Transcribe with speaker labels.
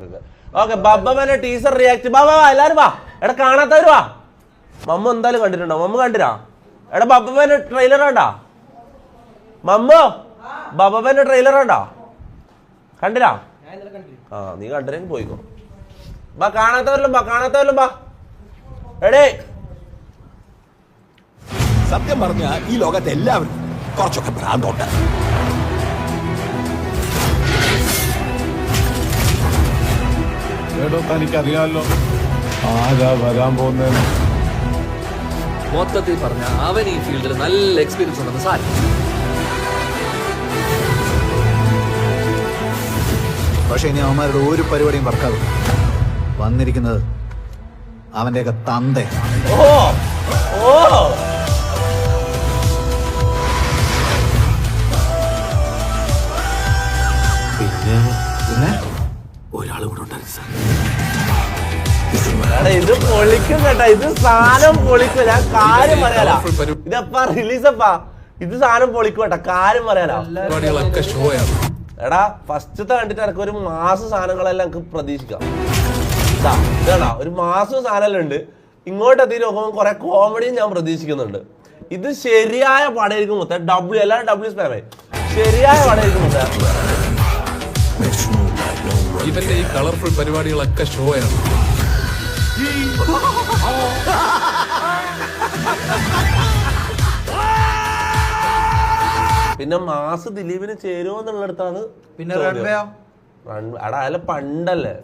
Speaker 1: Okay ബബ്ബന്റെ teaser react ബാ എല്ലാരും വാ എടാ കാണാത്തവര് വാ മമ്മ എന്തായാലും കണ്ടിട്ടുണ്ടോ മമ്മ കണ്ടിരാ എടാ ബബ്ബന്റെ ട്രെയിലർ കണ്ടാ മമ്മോ ബബ്ബന്റെ ട്രെയിലർ കണ്ടാ കണ്ടിരാ ആ നീ കണ്ടില്ലെങ്കിൽ പോയിക്കോ ബാ കാണാത്തവരിലും ബാ എടേ
Speaker 2: സത്യം പറഞ്ഞ ഈ ലോകത്തെ എല്ലാവരും കുറച്ചൊക്കെ ഭ്രാന്തുണ്ട്.
Speaker 3: തനിക്കറിയാമല്ലോ ആരാ വരാൻ പോകുന്നതെന്ന്.
Speaker 4: മൊത്തത്തിൽ പറഞ്ഞ അവൻ ഈ ഫീൽഡിൽ നല്ല എക്സ്പീരിയൻസ് ഉണ്ടെന്ന് സാർ.
Speaker 5: പക്ഷെ ഇനി അവന്മാരുടെ ഒരു പരിപാടിയും വർക്കാവും. വന്നിരിക്കുന്നത് അവന്റെയൊക്കെ തന്ത.
Speaker 1: ഓ ഓ
Speaker 5: പിന്നെ
Speaker 2: ഒരാൾ കൂടെ ഉണ്ടായിരുന്നു സാർ.
Speaker 1: ഇത് പൊളിക്കും കേട്ടാ ഇത് സാധനം പൊളിക്കും ഞാൻ കാര്യം പറയാലാ ഇതപ്പാ റിലീസപ്പാ ഇത് സാധനം പൊളിക്കും കേട്ടാ കാര്യം പറയാലാ
Speaker 4: പരിപാടികളൊക്കെ ഷോയാണ്.
Speaker 1: എടാ ഫസ്റ്റത്തെ കണ്ടിട്ട് എനിക്ക് ഒരു മാസം സാധനങ്ങളെല്ലാം എനിക്ക് പ്രതീക്ഷിക്കാം. ഇതാ ഒരു മാസം സാധനം ഉണ്ട്. ഇങ്ങോട്ട് എത്തി നോക്കുമ്പോൾ കുറെ കോമഡിയും ഞാൻ പ്രതീക്ഷിക്കുന്നുണ്ട്. ഇത് ശരിയായ പടമായിരിക്കും മൊത്തം എല്ലാവരും ഡബ്ല്യു സ്പാമേ ശരിയായ പടമായിരിക്കും മൊത്തം.
Speaker 4: ഇവന്റെ ഈ കളർഫുൾ പരിപാടികളൊക്കെ ഷോയാണ്.
Speaker 1: പിന്നെ മാസ് ദിലീപിന് ചേരുമോ എന്നുള്ളിടത്താണ്
Speaker 5: പിന്നെ
Speaker 1: എടാ അല്ല പണ്ടല്ലേ